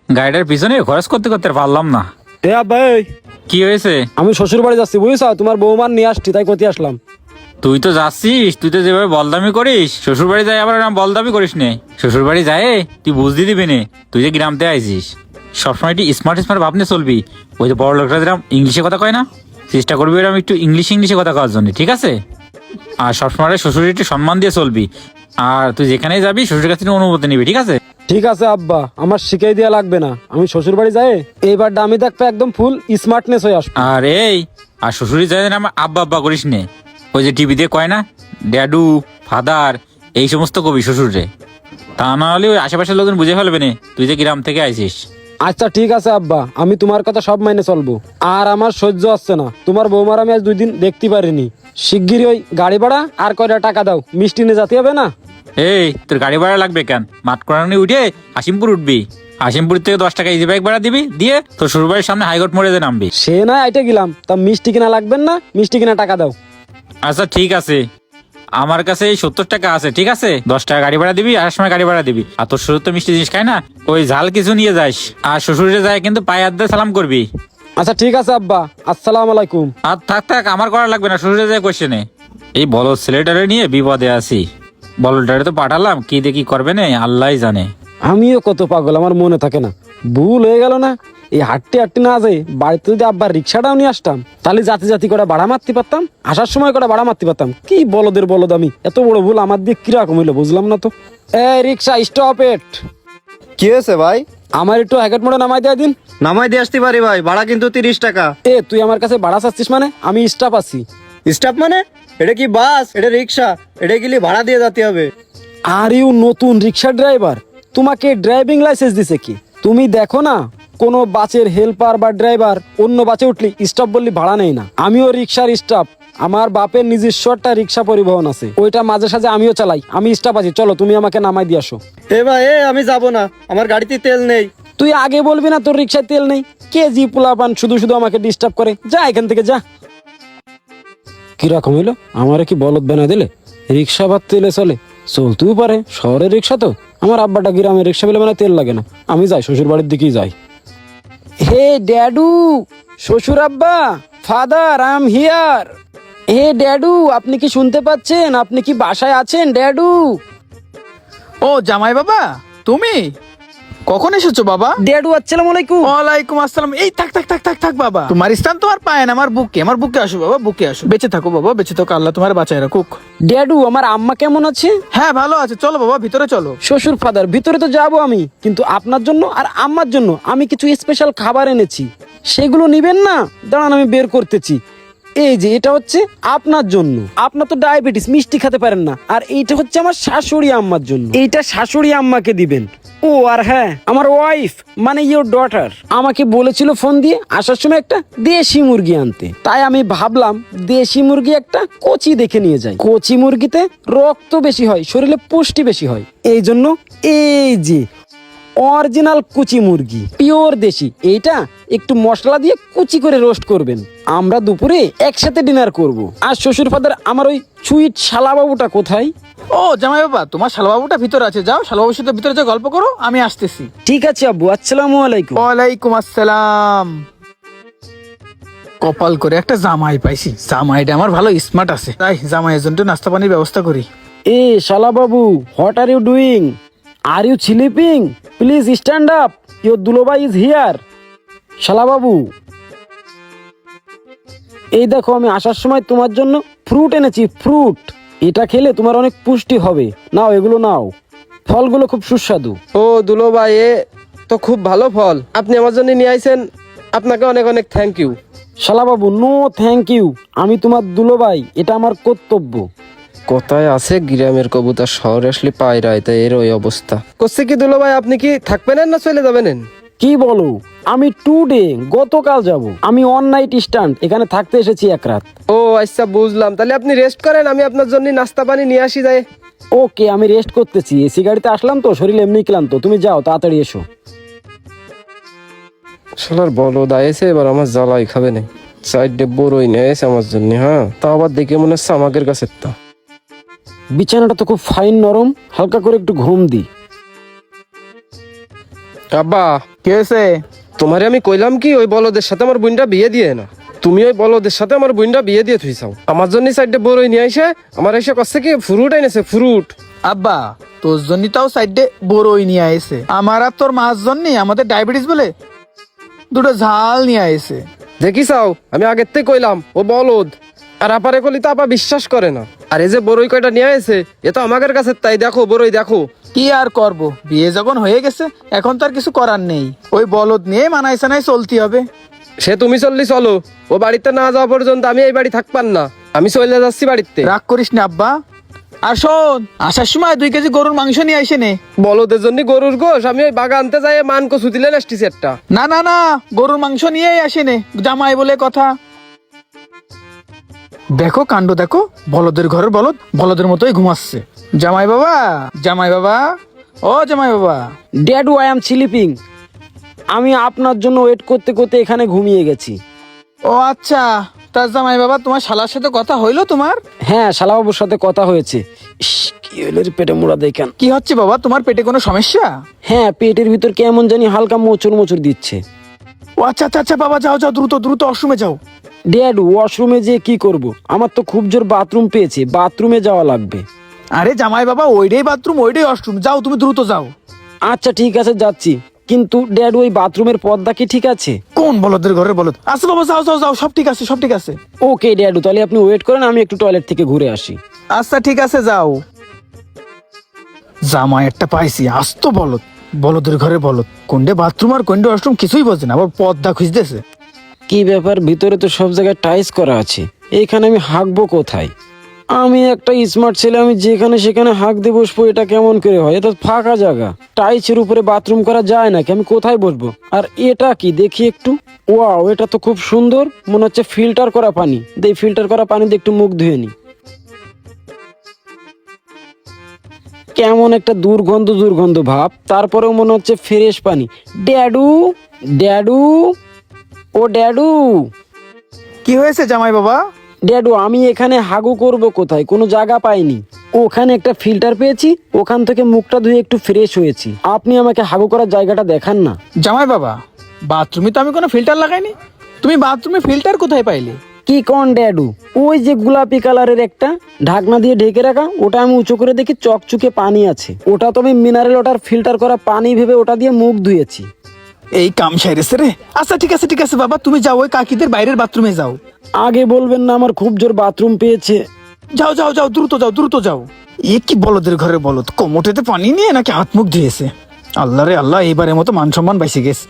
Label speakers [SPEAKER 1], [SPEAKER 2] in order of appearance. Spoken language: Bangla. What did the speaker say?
[SPEAKER 1] গাড়িটার পিছনে খরচ করতে করতে আর পারলাম না।
[SPEAKER 2] এ আব্বা এই,
[SPEAKER 1] কি হয়েছে?
[SPEAKER 2] আমি শ্বশুর বাড়ি যাচ্ছি বুঝছো, তোমার বৌমার নিয়ে আসছি তাই করতে আসলাম।
[SPEAKER 1] তুই তো যাচ্ছিস, তুই তো যেভাবে বলদামি করিস, শ্বশুর বাড়ি যাই আবার এরম বলদামি করিস নে। শ্বশুর বাড়ি যায় তুই বুঝতে দিবি নে, তুই যে গ্রামতে আইছিস। সবসময় একটু স্মার্ট স্মার্ট ভাবনে চলবি। ওই যে বড় লোকরা যেরকম ইংলিশে কথা কয় না, চেষ্টা করবি এরকম একটু ইংলিশে কথা কওয়ার জন্য, ঠিক আছে? আর সবসময় শ্বশুরের একটু সম্মান দিয়ে চলবি। আর তুই যেখানেই যাবি শ্বশুরের কাছ থেকে অনুমতি নিবি, ঠিক আছে?
[SPEAKER 2] ঠিক আছে আব্বা, আমার শিখাই দেওয়া লাগবে না, আমি শ্বশুর বাড়ি যাই এইবার আমি দেখবো একদম ফুল স্মার্টনেস হয়ে আসবো।
[SPEAKER 1] আর শ্বশুরি যায় না আমার আব্বা আব্বা করিস নে। ওই যে টিভিতে কয় না ড্যাডু, ফাদার, এই সমস্ত কবি শ্বশুরে। তা না হলে ওই আশেপাশের লোকজন বুঝে ফেলবে না তুই যে গ্রাম থেকে আইছিস।
[SPEAKER 2] আচ্ছা ঠিক আছে আব্বা, আমি তোমার কথা সব মাইনে চলবো। আর আমার সহ্য আসছে না, তোমার বৌমার আমি আজ 2 দিন দেখতে পারিনি। শিগগিরই ওই গাড়ি ভাড়া আর কয়টা টাকা দাও, মিষ্টি নিয়ে যেতে হবে না?
[SPEAKER 1] তোর গাড়ি ভাড়া লাগবে কেন? মাঠ করানি উঠে হাসিমপুর উঠবি, হাসিমপুর থেকে 10 টাকা ইজি বাইক ভাড়া দিবি, দিয়ে তোর শ্বশুরবাড়ির সামনে হাইকোর্ট মোড়ে যে নামবি।
[SPEAKER 2] সে না আইটে গেলাম, তা মিষ্টি কিনা লাগবেন না? মিষ্টি কিনা টাকা দাও।
[SPEAKER 1] আচ্ছা ঠিক আছে, আমার কাছে এই 70 টাকা আছে, ঠিক আছে? 10 টাকা গাড়ি ভাড়া দিবি, আর সময় গাড়ি ভাড়া দিবি। আর তোর শ্বশুর তো মিষ্টি জিনিস খায় না, ওই ঝাল কিছু নিয়ে যাস। আর শ্বশুরে যায় কিন্তু পায়ে হাত দিয়ে সালাম করবি।
[SPEAKER 2] আচ্ছা ঠিক আছে আব্বা, আসসালামু আলাইকুম।
[SPEAKER 1] আর থাক আমার করা লাগবে না, শ্বশুরে যায় কোশ্চেনে। এই বলো ছেলেটারে নিয়ে বিপদে আছি। বলটারে তো পাঠালাম, কি দেখি করবে না আল্লাহ জানে।
[SPEAKER 2] আমিও কত পাগল, আমার মনে থাকে না, ভুল হয়ে গেল না। এই হাঁটতে না যায় বাড়িতে যদি আব্বার রিক্সাটাও নিয়ে আসতাম, তাহলে জাতি করে ভাড়া মারতে পারতাম, আসার সময় করে ভাড়া মারতে পারতাম। কি বলদ আমি, এত বড় ভুল আমার দিয়ে কিরকম হইলো বুঝলাম না তো। এই রিক্সা স্টপ ইট।
[SPEAKER 3] কি হয়েছে ভাই?
[SPEAKER 2] আমার একটু হ্যাকেট মোড়ে নামাই দেওয়া দিন।
[SPEAKER 3] নামাই দিয়ে আসতে পারি ভাই, ভাড়া কিন্তু 30 টাকা।
[SPEAKER 2] তুই আমার কাছে ভাড়া চাচ্ছিস মানে? আমি স্টাফ আছি।
[SPEAKER 3] স্টাফ মানে? এটা কি বাস? এটা রিক্সা, এটা গেলে ভাড়া দিয়ে যেতে হবে।
[SPEAKER 2] আর ইউ নতুন রিক্সা ড্রাইভার, তোমাকে ড্রাইভিং লাইসেন্স দিছে কি? তুমি দেখো না কোনো বাসের হেল্পার বা ড্রাইভার অন্য বাসে উঠলি স্টাফ বললি ভাড়া নেই না। আমিও রিক্সার স্টাফ, আমার বাপের নিজস্ব একটা রিক্সা পরিবহন আছে, ওইটা মাঝে সাঝে আমিও চালাই, আমি স্টাফ আছি। চলো তুমি আমাকে নামাই দিয়ে আসো।
[SPEAKER 3] ভাই আমি যাব না, আমার গাড়িতে তেল নেই।
[SPEAKER 2] তুই আগে বলবি না তোর রিক্সায় তেল নেই? কে জি পোলাপান শুধু আমাকে ডিস্টার্ব করে, যা এখান থেকে যা। কিরকম হইলো, আমারে কি বলদ বানা দিলে? রিক্সা বা তেলে চলে, চলতেও পারে, শহরের রিক্সা তো। আমার আব্বাটা গ্রামের রিক্সা বলে মানে তেল লাগে না। আমি যাই শ্বশুর বাড়ির দিকেই যাই। হে ড্যাডু, শ্বশুর আব্বা, ফাদার, আই এম হিয়ার। হে ড্যাডু, আপনি কি শুনতে পাচ্ছেন? আপনি কি বাসায় আছেন ড্যাডু?
[SPEAKER 4] ও জামাই বাবা, তুমি কখন এসেছো বাবা?
[SPEAKER 2] ড্যাডু আসসালামু আলাইকুম।
[SPEAKER 4] ওয়ালাইকুম আসসালাম। এই থাক বাবা, তোমার স্থান তোমার পায় না, আমার বুকে আসো বাবা, বুকে আসো। বেঁচে থাকো বাবা, বেঁচে থাকো, আল্লাহ তোমার বাঁচায় রাখুক।
[SPEAKER 2] ড্যাডু, আমার আম্মা কেমন আছে?
[SPEAKER 4] হ্যাঁ ভালো আছে, চলো বাবা ভিতরে চলো।
[SPEAKER 2] শ্বশুর ফাদার, ভিতরে তো যাবো আমি, কিন্তু আপনার জন্য আর আম্মার জন্য আমি কিছু স্পেশাল খাবার এনেছি, সেগুলো নিবেন না? দাঁড়ান আমি বের করতেছি। এই যে এটা হচ্ছে আপনার জন্য, আপনার তো ডায়াবেটিস, মিষ্টি খেতে পারেন না। আর এইটা হচ্ছে আমার শাশুড়ি আম্মার জন্য, এইটা শাশুড়ি আম্মাকে দিবেন। ও আর হ্যাঁ, আমার ওয়াইফ মানে ইওর ডটার আমাকে বলেছিল ফোন দিয়ে আসার সময় একটা দেশি মুরগি আনতে, তাই আমি ভাবলাম দেশি মুরগি একটা কচি দেখে নিয়ে যাই। কচি মুরগিতে রক্ত বেশি হয়, শরীরে পুষ্টি বেশি হয়, এই জন্য এই যে অরিজিনাল কুচি মুরগি, পিওর দেশি। এইটা একটু মশলা দিয়ে কুচি করে রোস্ট করবেন। আমরা দুপুরে একসাথে ডিনার করব। আর শ্বশুর ফাদার, আমার ওই সুইট শালাবাবুটা কোথায়?
[SPEAKER 4] ও জামাই বাবা, তোমার শালাবাবুটা ভিতরে আছে, যাও শালাবাবুর সাথে ভিতরে যা গল্প করো, আমি আসতেছি।
[SPEAKER 2] ঠিক আছে আব্বু, আসসালামু আলাইকুম।
[SPEAKER 4] ওয়ালাইকুম আসসালাম। কপাল করে একটা জামাই পাইছি, জামাইটা আমার ভালো স্মার্ট আছে, তাই জামাইয়ের জন্য নাস্তা পানির ব্যবস্থা করি।
[SPEAKER 2] শালাবাবু, what are you doing? Are you sleeping? Please stand up, your দুলোবাই ইজ হিয়ার। শালাবাবু, এই দেখো আমি আসার সময় তোমার জন্য ফ্রুট এনেছি, ফ্রুট। এটা খেলে তোমার অনেক পুষ্টি হবে, নাও এগুলো নাও, ফলগুলো খুব সুস্বাদু।
[SPEAKER 5] ও দুলো ভাই, এ তো খুব ভালো ফল, আপনি আমার জন্য নিয়ে আইছেন, আপনাকে অনেক অনেক থ্যাংক ইউ।
[SPEAKER 2] শালাবাবু, নো থ্যাংক ইউ, আমি তোমার দুলোভাই, এটা আমার কর্তব্য।
[SPEAKER 5] কোথায় আছে গ্রামের কবুতর, শহরে আসলে পায়রায়, তাই এর ওই অবস্থা করছে। কি দুলো ভাই, আপনি কি থাকবেন না চলে যাবেন?
[SPEAKER 2] কি বলো? আমি টুডে, গতকাল যাব। আমি অন নাইট স্ট্যান্ড, এখানে থাকতে এসেছি 1 রাত।
[SPEAKER 5] ও আচ্ছা বুঝলাম, তাহলে আপনি রেস্ট করেন, আমি আপনার জন্য নাস্তা পানি নিয়ে আসি যাই।
[SPEAKER 2] ওকে, আমি রেস্ট করতেছি, এসি গাড়িতে আসলাম তো, শরীর এমনি ক্লান্ত। তুমি যাও, তাড়াতাড়ি এসো।
[SPEAKER 5] শালার বলো দায়েছে, এবার আমার জ্বালাই খাবে না। 4 বড়ই নিয়ে এসে আমার জন্য, হ্যাঁ তা আবার দেখে মনে হচ্ছে আমাদের কাছে। তা
[SPEAKER 2] বিছানাটা তো খুব ফাইন নরম, হালকা করে একটু ঘুম দি।
[SPEAKER 5] আব্বা
[SPEAKER 4] কি হয়েছে?
[SPEAKER 5] তোমারে আমি কইলাম কি ওই বলদের সাথে আমার বোনটা বিয়ে দিয়ে না, তুমি ওই বলদের সাথে আমার বোনটা বিয়ে দিয়ে থুইছাও। আমার জন্য সাইডে বড়ই নিয়ে আইসে আমার এসে কচ্ছে কি ফ্রুট এনেছে ফ্রুট।
[SPEAKER 4] আব্বা তোর জন্য তাও সাইডে বড়ই নিয়ে আইছে, আমার আর তোর মার জন্য আমাদের ডায়াবেটিস বলে দুটো ঝাল নিয়ে আইছে।
[SPEAKER 5] দেখি চাও আমি আগের থেকে কইলাম ও বলদ, আর আপারে কলি তো আপা বিশ্বাস করে না। আর এই যে বড়ই কয়টা নিয়ে আইছে এ তো আমাদের কাছে, তাই দেখো বড়ই দেখো।
[SPEAKER 4] কি আর করব, বিয়ে যখন হয়ে গেছে এখন তো আর কিছু করার নেই, ওই বলদ নিয়ে মানাইছে নাই চলতে হবে।
[SPEAKER 5] সে তুমি চললি চলো, ও বাড়িতে না যাওয়া পর্যন্ত আমি এই বাড়ি থাকপান না, আমি চলে যাচ্ছি বাড়িতে।
[SPEAKER 4] রাগ করিস না আব্বা। আর শোন, আসার সময় 2 কেজি গরুর মাংস নিয়ে আইসে নে।
[SPEAKER 5] বলদের জন্য গরুর গোশ আমি ওই বাগানতে যাই মান কচু দিলে আসতেছি একটা।
[SPEAKER 4] না না না, গরুর মাংস নিয়েই আসে নে, জামাই বলে কথা। দেখো কাণ্ড দেখো, বলদের ঘরের বলদ বলদের মতোই ঘুমাচ্ছে। জামাই বাবা, জামাই বাবা, ও জামাই বাবা।
[SPEAKER 2] ড্যাডু আই এম স্লিপিং। আমি আপনার জন্য ওয়েট করতে করতে এখানে ঘুমিয়ে গেছি।
[SPEAKER 4] ও আচ্ছা, তার জামাই বাবা তোমার শালার সাথে কথা হইলো তোমার?
[SPEAKER 2] হ্যাঁ, শালাবাবুর সাথে কথা হয়েছে। ইস, কি হলো রে, পেটে মোড়া দেখেন।
[SPEAKER 4] কি হচ্ছে বাবা, তোমার পেটে কোনো সমস্যা?
[SPEAKER 2] হ্যাঁ, পেটের ভিতর কেমন জানি হালকা মোচড় মোচড় দিচ্ছে।
[SPEAKER 4] ও আচ্ছা আচ্ছা আচ্ছা বাবা, যাও যাও দ্রুত দ্রুত ওয়াশরুমে যাও।
[SPEAKER 2] ড্যাডু ওয়াশরুমে যেয়ে কি করব? আমার তো খুব জোর বাথরুম পেয়েছে, বাথরুমে যাওয়া লাগবে।
[SPEAKER 4] আরে জামাই বাবা, ওইটাই বাথরুম ওইটাই ওয়াশরুম, যাও তুমি দ্রুত যাও।
[SPEAKER 2] আচ্ছা ঠিক আছে, যাচ্ছি। কিন্তু ড্যাডু ওই বাথরুমের পর্দা কি ঠিক আছে?
[SPEAKER 4] কোন বলদের ঘরের বলদ? আচ্ছা বাবা, যাও যাও যাও, সব ঠিক আছে সব ঠিক আছে।
[SPEAKER 2] ওকে ড্যাডু, তাহলে আপনি ওয়েট করেন, আমি একটু টয়লেট থেকে ঘুরে আসি।
[SPEAKER 4] আচ্ছা ঠিক আছে, যাও। জামাই একটা পাইছি, আস্ত বলদ, বলদের ঘরে বলদ, কোনডে বাথরুম আর কোনডে ওয়াশরুম কিছুই বোঝে না, আবার পর্দা খুঁজতেছে।
[SPEAKER 2] কি ব্যাপার, ভিতরে তো সব জায়গায় টাইলস করা আছে, এইখানে আমি হাঁকবো কোথায়? আমি একটা স্মার্ট ছেলে, আমি যেখানে সেখানে হাঁক দিয়ে বসবো, এটা কেমন করে হয়? এটা ফাঁকা জায়গা, টাইলসের উপরে বাথরুম করা যায় নাকি? আমি কোথায় বসবো? আর এটা কি দেখি একটু, ওয়াও, এটা তো খুব সুন্দর, মনে হচ্ছে ফিল্টার করা পানি। দেই ফিল্টার করা পানি দিয়ে একটু মুখ ধুয়ে নি। কেমন একটা দুর্গন্ধ দুর্গন্ধ ভাব, তারপরেও মনে হচ্ছে ফ্রেশ পানি। ড্যাডু, ড্যাডু, ও ড্যাডু,
[SPEAKER 4] কি হয়েছে জামাই বাবা?
[SPEAKER 2] ড্যাডু আমি এখানে হাগু করব কোথায়? কোনো জায়গা পাইনি। ওখানে একটা ফিল্টার পেয়েছি, ওখান থেকে মুখটা ধুয়ে একটু ফ্রেশ হয়েছি। আপনি আমাকে হাগু করার জায়গাটা দেখান না।
[SPEAKER 4] জামাই বাবা, বাথরুমে তো আমি কোনো ফিল্টার লাগাইনি, তুমি বাথরুমে ফিল্টার কোথায় পাইলে?
[SPEAKER 2] কি কোন ড্যাডু? ওই যে গোলাপি কালারের একটা ঢাকনা দিয়ে ঢেকে রাখা, ওটা আমি উঁচু করে দেখি চকচকে পানি আছে। ওটা তো আমি মিনারেল ওয়াটার ফিল্টার করা পানি ভেবে ওটা দিয়ে মুখ ধুয়েছি।
[SPEAKER 4] এই কাম সাইরেছে রে। আচ্ছা ঠিক আছে ঠিক আছে বাবা, তুমি যাও ওই কাকিদের বাইরের বাথরুমে যাও।
[SPEAKER 2] আগে বলবেন না, আমার খুব জোর বাথরুম পেয়েছে।
[SPEAKER 4] যাও যাও যাও, দ্রুত যাও দ্রুত যাও। এ কি বলদের ঘরে বলদ, কোমোটেতে পানি নিয়ে নাকি হাত মুখ ধুয়েছে? আল্লাহ রে আল্লাহ, এইবারের মতো মান সম্মান বাইসে গেছে।